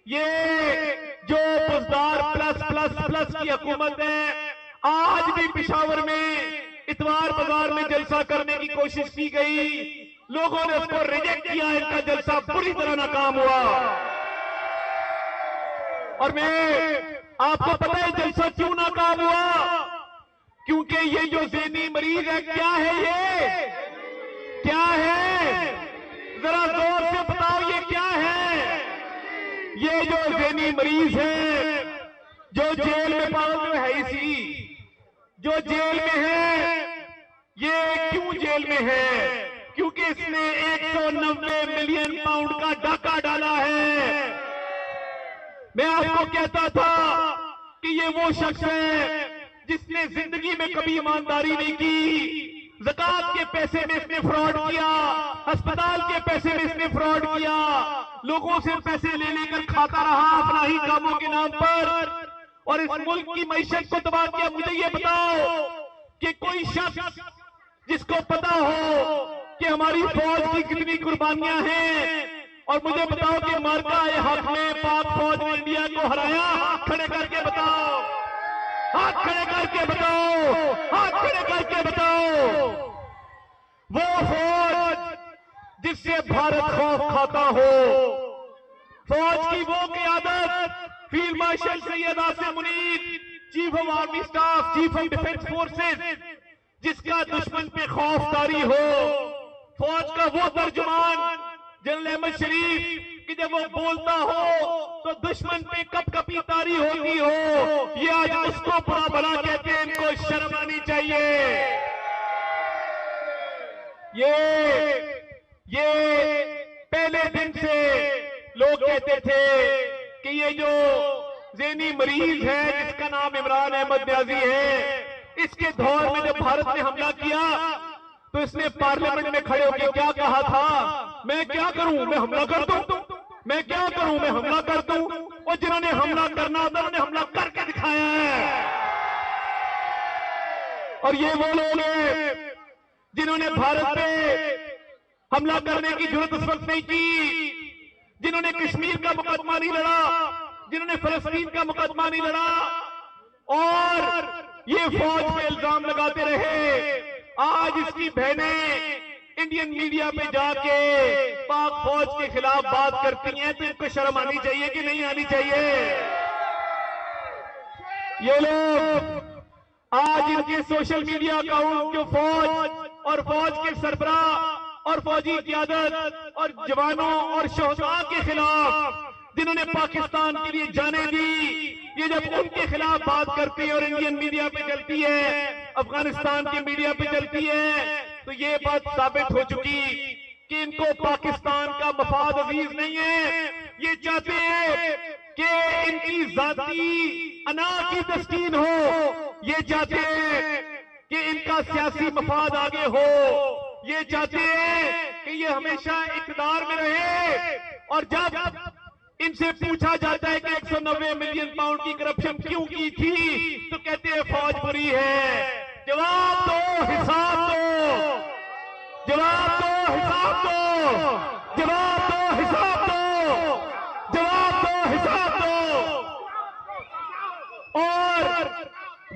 ये जो Buzdar plus plus plus की हुकूमत है, आज भी पेशावर में इतवार बाजार में जलसा करने की कोशिश की गई, लोगों ने उसको रिजेक्ट किया, इनका जलसा पूरी तरह नाकाम हुआ। और मैं आपको पता है जलसा क्यों नाकाम हुआ? क्योंकि ये जो ज़हनी मरीज है, क्या है ये? क्या है? जरा जोर से बताओ, ये क्या है? ये जो ज़हनी मरीज है, जो जेल में पागल है इसी, जो जेल में है, ये क्यों जेल में है? क्योंकि इसने 190 मिलियन पाउंड का डाका डाला है। मैं आपको कहता था कि ये वो शख्स है जिसने जिंदगी में कभी ईमानदारी नहीं की, ज़कात के पैसे में इसने फ्रॉड किया, अस्पताल के पैसे में इसने फ्रॉड किया, लोगों से पैसे ले लेकर खाता रहा अपना ही कामों के नाम पर, और इस मुल्क की मईशत को तबाह किया। मुझे ये बताओ कि कोई शख्स जिसको पता हो कि हमारी फौज की कितनी कुर्बानियां हैं, और मुझे बताओ कि मार्का हक में पाक फौज ने इंडिया को हराया, हाथ खड़े करके बताओ, हाथ खड़े करके बताओ, हाथ खड़े करके बताओ। वो फौज जिससे भारत खौफ खाता हो, फौज की वो क़यादत field marshal Syed Asim Munir, chief of army staff, chief of defence forces, जिसका दुश्मन पे खौफ तारी हो, फौज का वो तर्जुमान जनरल अहमद शरीफ कि जब वो बोलता हो तो दुश्मन पे कप कपी तारी होती हो, ये आज उसको बुरा भला कहते हैं, इनको शर्म आनी चाहिए। ये पहले दिन से लोग कहते थे कि ये जो ज़हनी मरीज है जिसका नाम इमरान अहमद न्याजी है, इसके दौर में जब भारत ने हमला किया तो इसने पार्लियामेंट में खड़े होकर क्या कहा था? मैं क्या करूं, मैं हमला कर दूं, मैं क्या करूं, मैं हमला कर दूं। और जिन्होंने हमला करना था उन्होंने हमला करके दिखाया है। और ये वो लोग हैं जिन्होंने भारत पे हमला करने की जरूरत उस वक्त नहीं की, जिन्होंने कश्मीर का मुकदमा नहीं लड़ा, जिन्होंने फलस्तीन का मुकदमा नहीं लड़ा, और ये फौज पे इल्जाम लगाते रहे। आज इसकी बहनें इंडियन मीडिया पे जाके पाक फौज के खिलाफ बात करती हैं, तो इनको शर्म आनी चाहिए कि नहीं आनी चाहिए? ये लोग आज इनके सोशल मीडिया अकाउंट जो फौज और फौज के सरबराह और फौजी क़यादत और जवानों और शोहदा के खिलाफ जिन्होंने पाकिस्तान के लिए जाने दी, ये जब उनके खिलाफ बात करती है और इंडियन मीडिया पे चलती है, अफगानिस्तान की मीडिया पे चलती है, तो ये बात साबित हो चुकी कि इनको पाकिस्तान का मफाद अजीज नहीं है। ये चाहते हैं कि इनकी जाती अना की तस्कीन हो, ये चाहते हैं कि इनका सियासी मफाद आगे हो, ये चाहते हैं कि ये हमेशा इक़्तिदार में रहे। और जब इनसे पूछा जाता है कि 190 मिलियन पाउंड की करप्शन क्यों की थी, तो कहते हैं फौज बुरी है। जवाब दो, हिसाब दो, जवाब दो, हिसाब दो, जवाब दो, हिसाब दो, जवाब दो, हिसाब दो। और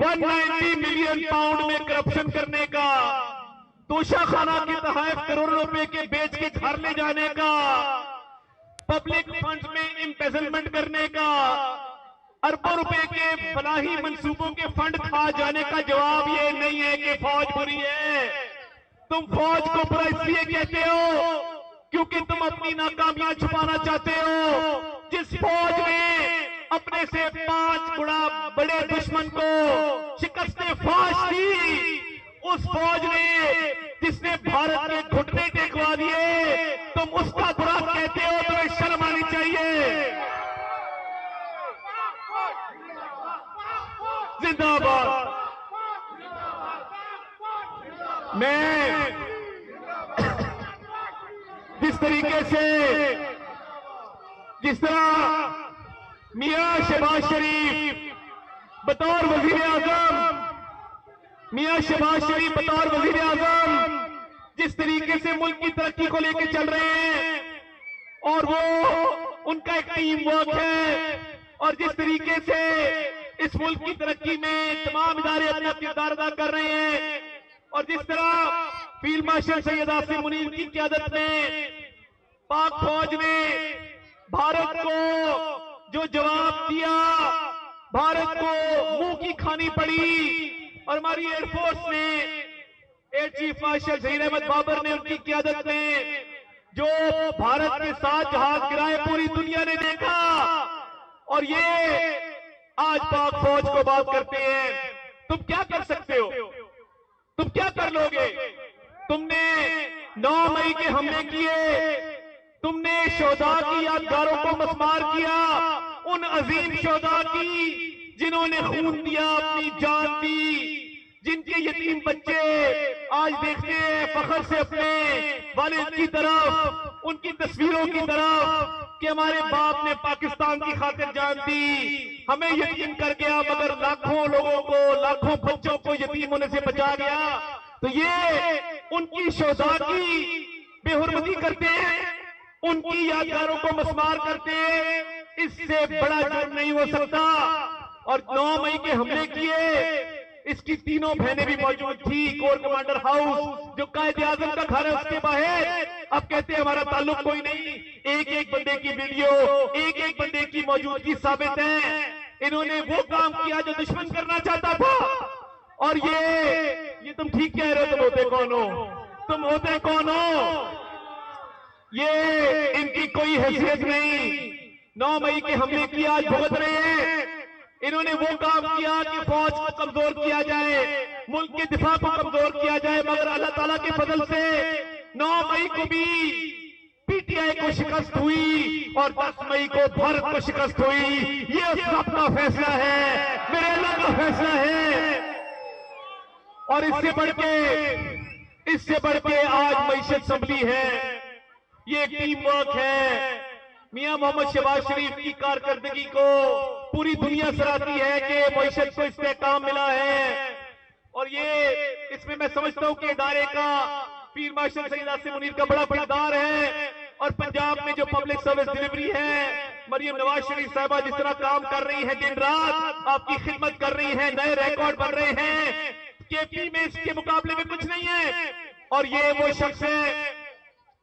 190 मिलियन पाउंड में करप्शन करने का, तोशाखाना के तहत करोड़ों रुपए के बेच के घर ले जाने का, पब्लिक फंड्स में एम्बेजलमेंट करने का, अरबों रुपए के फलाही मंसूबों के फंड खा जाने का जवाब ये नहीं है कि फौज बुरी है। तुम फौज को बुरा इसलिए कहते हो क्योंकि तुम अपनी नाकामियां छुपाना चाहते हो। जिस फौज ने अपने से 5 गुना बड़े दुश्मन को शिकस्त फाश दी, उस फौज ने जिसने भारत के घुटने टेकवा दिए, तुम उसका बुरा कहते हो, तुम्हें शर्म आनी चाहिए। जिंदाबाद। मैं जिस तरीके से, जिस तरह मियां शहबाज शरीफ बतौर वजीर आजम, मियां शहबाज शरीफ बतौर वजीर आजम जिस तरीके से मुल्क की तरक्की को लेकर चल रहे हैं, और वो उनका एक टीम वर्क है। और जिस तरीके से इस मुल्क की तरक्की में तमाम इदारे अपना किरदार अदा कर रहे हैं, और जिस तरह फील्ड मार्शल सैयद आसिम मुनीर की क़यादत में पाक फौज ने भारत को जो जवाब दिया, भारत को मुंह की खानी पड़ी, और हमारी एयरफोर्स ने air chief marshal Zaheer Ahmed Babar ने उनकी क़यादत में जो भारत के साथ जहाज गिराए पूरी दुनिया ने देखा। और ये आज पाक फौज को बात करते हैं, तुम क्या कर सकते हो, तुम क्या कर लोगे? तुमने 9 मई के हमले किए, तुमने शोहदा की यादगारों को मस्मार किया, उन अजीम शोहदा की जिन्होंने खून दिया, अपनी जान दी, जिनके यतीम बच्चे आज देखते हैं फख्र से अपने वालिद की तरफ, उनकी तस्वीरों की तरफ कि हमारे बाप ने पाकिस्तान की खातिर जान दी, हमें यतीम कर गया, मगर लाखों लोगों को, लाखों बच्चों को यतीम होने से बचा गया। तो ये उनकी शोहदा की बेहुरमती करते हैं, उनकी यादगारों को मस्मार करते हैं, इससे बड़ा जुर्म नहीं हो सकता। और 9 मई के हमले किए, इसकी तीनों बहनें भी मौजूद थी, कोर कमांडर हाउस जो कायदे आजम का घर है उसके बाहर। अब कहते हैं हमारा ताल्लुक कोई नहीं, एक एक बंदे की वीडियो, एक एक बंदे की मौजूदगी साबित है। इन्होंने वो काम किया जो दुश्मन करना चाहता था। और ये तुम ठीक कह रहे हो, तुम होते कौन हो, तुम होते कौन हो? ये इनकी कोई हैसियत नहीं। 9 मई के हमले की आज भुगत रहे हैं। इन्होंने वो काम किया कि फौज को कमजोर किया जाए, मुल्क के दिफा को कमजोर किया जाए, मगर अल्लाह ताला के फजल से 9 मई को भी पीटीआई को शिकस्त हुई और 10 मई को भारत को शिकस्त हुई। ये उसका अपना फैसला है, मेरे अल्लाह का फैसला है। और इससे बढ़ के आज मईशत संभली है, ये टीम वर्क है। मियां मोहम्मद शहबाज शरीफ की कारकर्दगी को पूरी दुनिया सराहती है कि मईशत को इस्तेहकाम मिला है। और ये इसमें मैं समझता हूं कि इदारे का फील्ड मार्शल सैयद आसिम मुनीर का बड़ा किरदार है। और पंजाब में जो पब्लिक सर्विस डिलीवरी है, मरियम नवाज शरीफ साहिबा जिस तरह काम कर रही है, दिन रात आपकी खिदमत कर रही है, नए रिकॉर्ड बन रहे हैं, केपी में इसके मुकाबले में कुछ नहीं है। और ये वो शख्स है,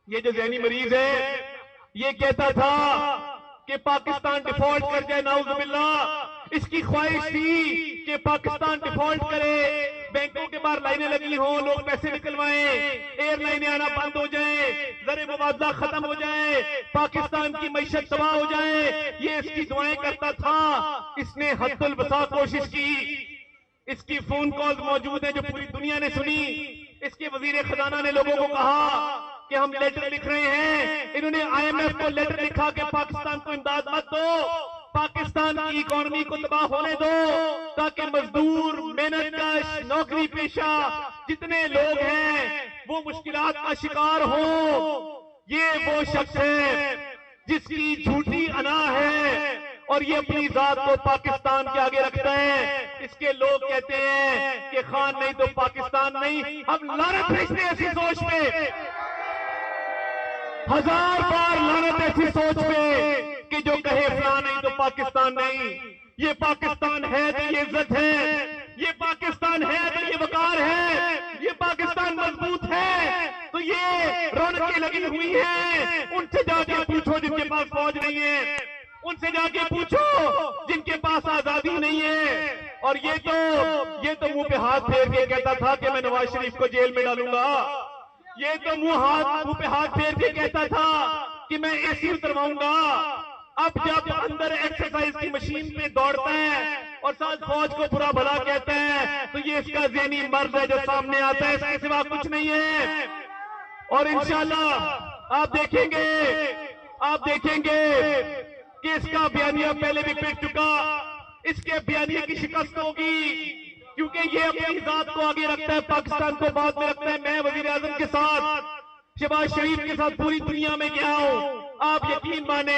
ये जो ज़हनी मरीज है, ये कहता था कि पाकिस्तान डिफॉल्ट कर जाए, नाउज़ुबिल्लाह। इसकी ख्वाहिश थी कि पाकिस्तान डिफॉल्ट करे, बैंकों के बाहर लाइनें लगी हों, लोग पैसे निकलवाएं, एयरलाइनें आना बंद हो जाए, ज़र मुबादला खत्म हो जाए, पाकिस्तान की मईशत तबाह हो जाए, ये इसकी दुआएं करता था। इसने हद्दुल वसा कोशिश की। इसकी फोन कॉल मौजूद है जो पूरी दुनिया ने सुनी। इसके वजीर खजाना ने लोगों को कहा कि हम लेटर लिख रहे हैं। इन्होंने IMF को लेटर लिखा कि पाकिस्तान को इमदाद मत दो, पाकिस्तान की इकोनॉमी को तबाह होने दो, ताकि मजदूर, मेहनतकश, नौकरी पेशा जितने लोग हैं वो मुश्किलात का शिकार हो। ये वो शख्स है जिसकी झूठी अना है और ये अपनी जात को पाकिस्तान के आगे रखता है। इसके लोग कहते हैं कि खान नहीं तो पाकिस्तान नहीं। हम लानत भेजते हैं ऐसी सोच पे, 1000 बार लानत ऐसी सोच पे कि जो कहे फलां नहीं तो पाकिस्तान नहीं। ये पाकिस्तान है तो ये इज्जत है, ये पाकिस्तान है तो ये वकार है, ये पाकिस्तान मजबूत है तो ये रौनकें लगी हुई हैं। उनसे जाके पूछो जिनके पास फौज नहीं है, उनसे जाके पूछो जिनके पास आजादी नहीं है। और ये तो मुंह पे हाथ फेर के कहता था कि मैं नवाज शरीफ को जेल में डालूंगा। ये तो मुंह पे हाथ फेर के कहता था कि मैं एसी उतरवाऊंगा। अब जब अंदर एक्सरसाइज की मशीन पे दौड़ता है और साथ फौज को बुरा भला कहता है तो ये इसका ज़हनी मर्द है जो सामने आता है, इसके सिवा कुछ नहीं है। और इंशाल्लाह आप देखेंगे कि इसका बयानिया पहले भी पिट चुका, इसके बयानिया की शिकस्त होगी क्योंकि ये अपनी जात को आगे रखता है, पाकिस्तान को बाद में रखता है। मैं वजीर आजम के साथ, शहबाज शरीफ के साथ पूरी दुनिया में गया हूं। आप यकीन माने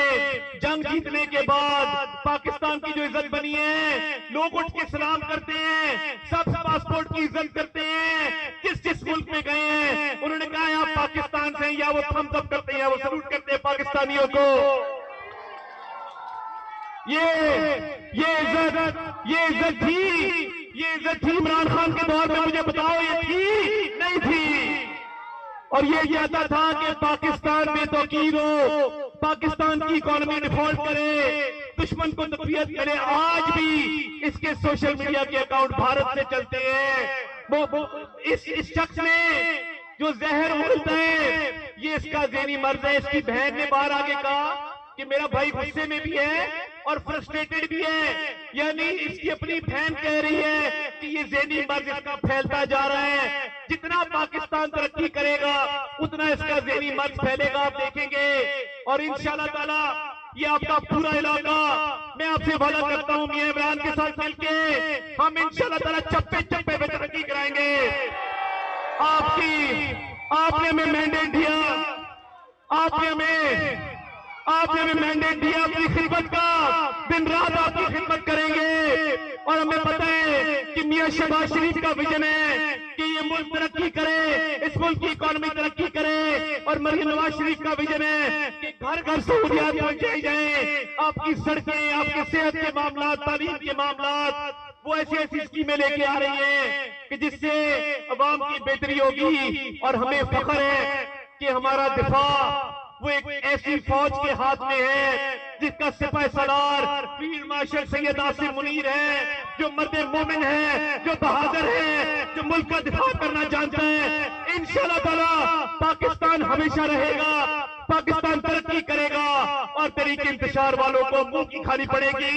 जंग जीतने के बाद पाकिस्तान की जो इज्जत बनी है, लोग उठ के सलाम करते हैं, सब पासपोर्ट की इज्जत करते हैं। जिस मुल्क में गए हैं उन्होंने कहा आप पाकिस्तान से, या वो थम्स अप करते हैं, वो सलूट करते हैं पाकिस्तानियों को। ये इज्जत थी इमरान खान के दौर में, मुझे बताओ ये थी नहीं थी? और ये कहता था कि पाकिस्तान बेतौकीर हो, पाकिस्तान की इकोनॉमी डिफॉल्ट करे, दुश्मन को तकवीत करे। आज भी इसके सोशल मीडिया के अकाउंट भारत से चलते हैं। इस शख्स ने जो जहर उगलता है ये इसका ज़हनी मर्ज है। इसकी बहन ने बाहर आगे कहा कि मेरा भाई गुस्से में भी है और फ्रस्ट्रेटेड भी है, यानी इसकी अपनी बहन कह रही है कि ये ज़हनी मर्ज इसका फैलता जा रहा है। जितना पाकिस्तान तरक्की करेगा उतना इसका ज़हनी मर्ज फैलेगा, आप देखेंगे। और इंशाअल्लाह ताला ये आपका पूरा इलाका, मैं आपसे वादा करता हूं मियां इमरान के साथ मिलके हम इंशाअल्लाह ताला चप्पे चप्पे पे तरक्की कराएंगे। आपने हमें मैंडेट दिया, आपने हमें मैंडेट दिया अपनी खिदमत का, दिन रात आपकी खिदमत करेंगे। और हमें पता है कि मियां शहबाज शरीफ का विजन है कि ये मुल्क तरक्की करे, इस मुल्क की इकोनॉमी तरक्की करे। और मरियम नवाज शरीफ का विजन है कि घर घर सहूलियात पहुंचाई जाए, आपकी सड़कें, आपके सेहत के मामला, तालीम के मामला, वो ऐसी स्कीमें लेके आ रही है कि जिससे अवाम की बेहतरी होगी। और हमें फख्र है कि हमारा दिफा वो एक ऐसी फौज के हाथ में है जिसका सिपाही सालार फील्ड मार्शल सैयद आसिम मुनीर है, जो मर्द मोमिन है, जो बहादुर है, जो मुल्क का दिफा करना जानता है। इंशाअल्लाह ताला पाकिस्तान हमेशा रहेगा, पाकिस्तान तरक्की करेगा और तरीके इंतशार वालों को मुंह की खानी पड़ेगी।